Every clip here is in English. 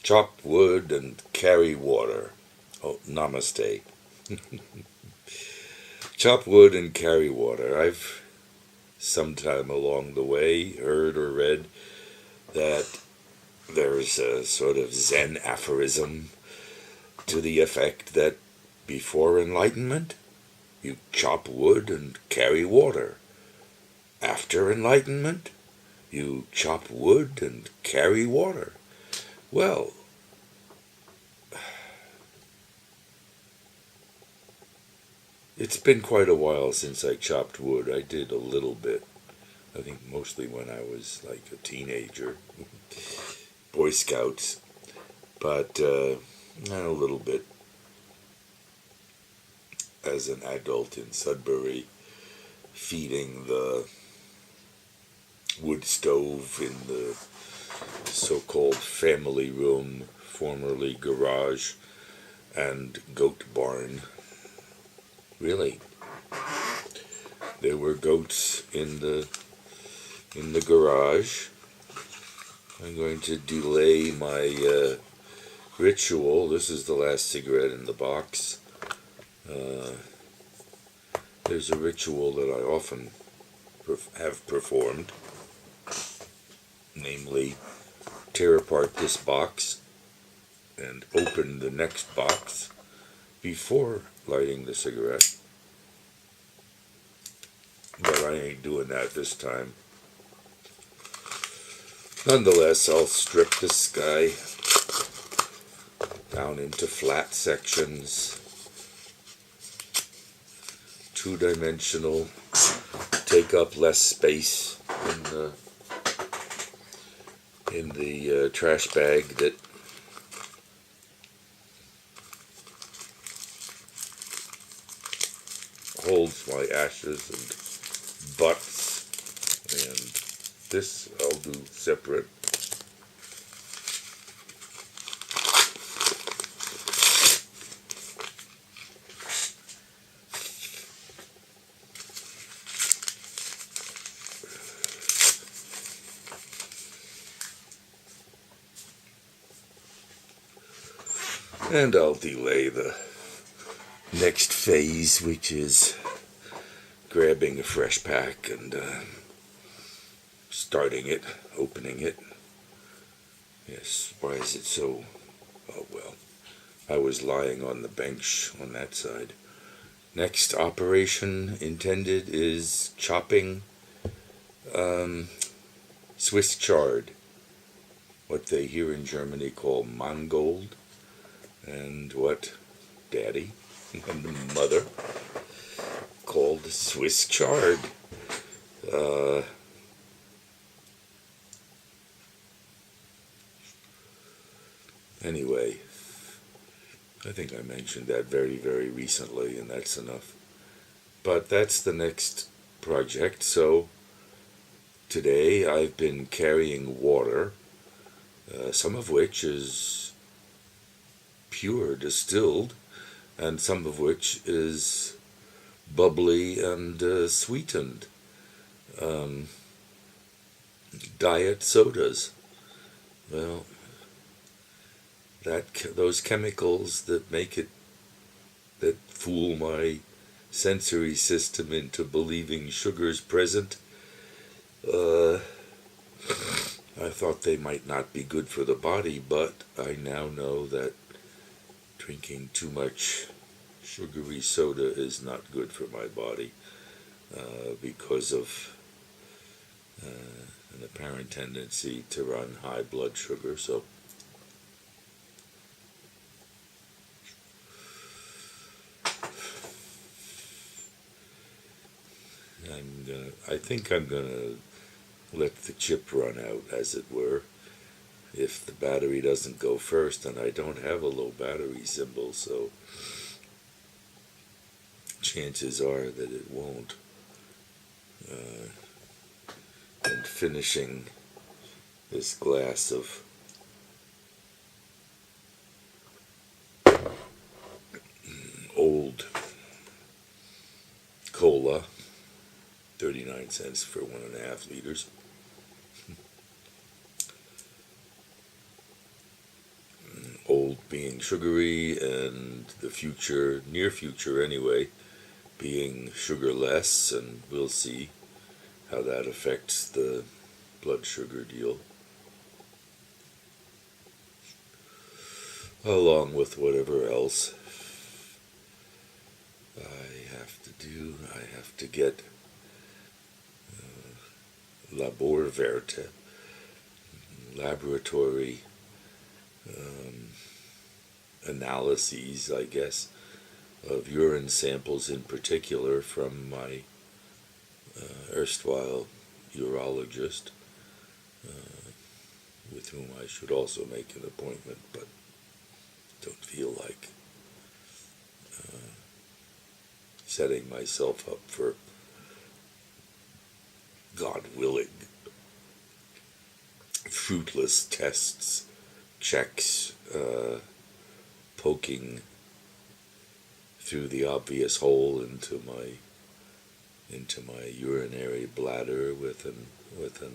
Chop wood and carry water. Oh, namaste. Chop wood and carry water. I've sometime along the way heard or read that there's a sort of Zen aphorism to the effect that before enlightenment, you chop wood and carry water. After enlightenment, you chop wood and carry water. Well, it's been quite a while since I chopped wood. I did a little bit. I think mostly when I was like a teenager, Boy Scouts, but a little bit as an adult in Sudbury, feeding the wood stove in the so-called family room, formerly garage, and goat barn. Really, there were goats in the garage. I'm going to delay my ritual. This is the last cigarette in the box. There's a ritual that I often have performed, namely tear apart this box and open the next box before lighting the cigarette. But I ain't doing that this time. Nonetheless, I'll strip this guy down into flat sections, two-dimensional, take up less space in the trash bag that holds my ashes and butts, and this I'll do separate. And I'll delay the next phase, which is grabbing a fresh pack and starting it, opening it. Yes, why is it so? Oh well, I was lying on the bench on that side. Next operation intended is chopping Swiss chard, what they here in Germany call mangold, and what Daddy and Mother called Swiss chard. Anyway, I think I mentioned that very, very recently, and that's enough. But that's the next project. So today I've been carrying water, some of which is pure distilled, and some of which is bubbly and sweetened. Diet sodas. Well, those chemicals that fool my sensory system into believing sugar's present, I thought they might not be good for the body, but I now know that drinking too much sugary soda is not good for my body because of an apparent tendency to run high blood sugar. So I think I'm gonna let the chip run out, as it were, if the battery doesn't go first, and I don't have a low battery symbol, so chances are that it won't. And finishing this glass of old cola, 39 cents for 1.5 liters. being sugary, and the future, near future anyway, being sugarless, and we'll see how that affects the blood sugar deal, along with whatever else I have to do. I have to get labor verte, laboratory analyses, I guess, of urine samples in particular from my erstwhile urologist, with whom I should also make an appointment, but don't feel like setting myself up for, God willing, fruitless tests, checks, poking through the obvious hole into my urinary bladder with a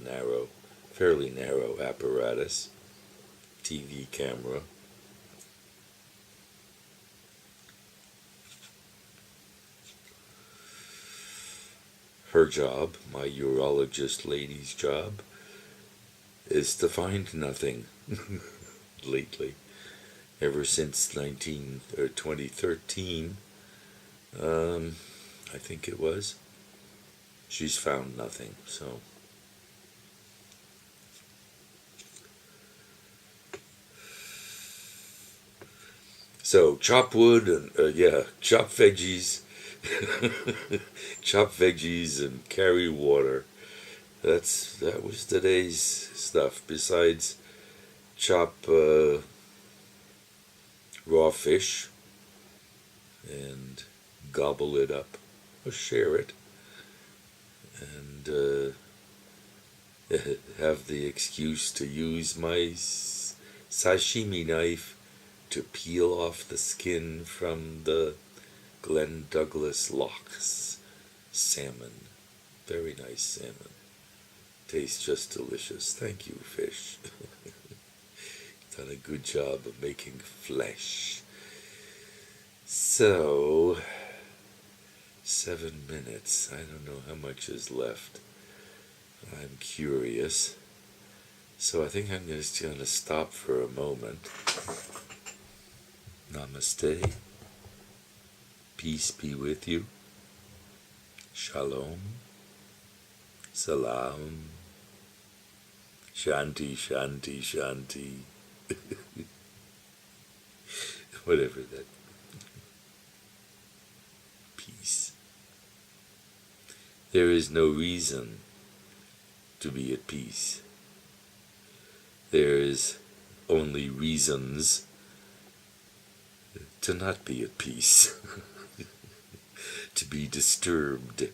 narrow, fairly narrow apparatus, TV camera. Her job, my urologist lady's job, is to find nothing lately. Ever since 2013, I think it was, she's found nothing, so. So, chop wood and, chop veggies, chop veggies and carry water. That was today's stuff. Besides, chop raw fish and gobble it up, or share it, and have the excuse to use my sashimi knife to peel off the skin from the Glen Douglas Lochs salmon. Very nice salmon. Tastes just delicious. Thank you, fish. Done a good job of making flesh. So, 7 minutes. I don't know how much is left. I'm curious. So I think I'm just going to stop for a moment. Namaste. Peace be with you. Shalom. Salam. Shanti, shanti, shanti. Whatever that. Peace. There is no reason to be at peace. There is only reasons to not be at peace. To be disturbed.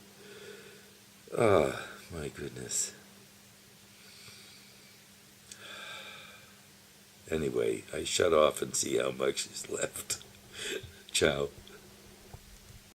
Ah, my goodness. Anyway, I shut off and see how much is left. Ciao.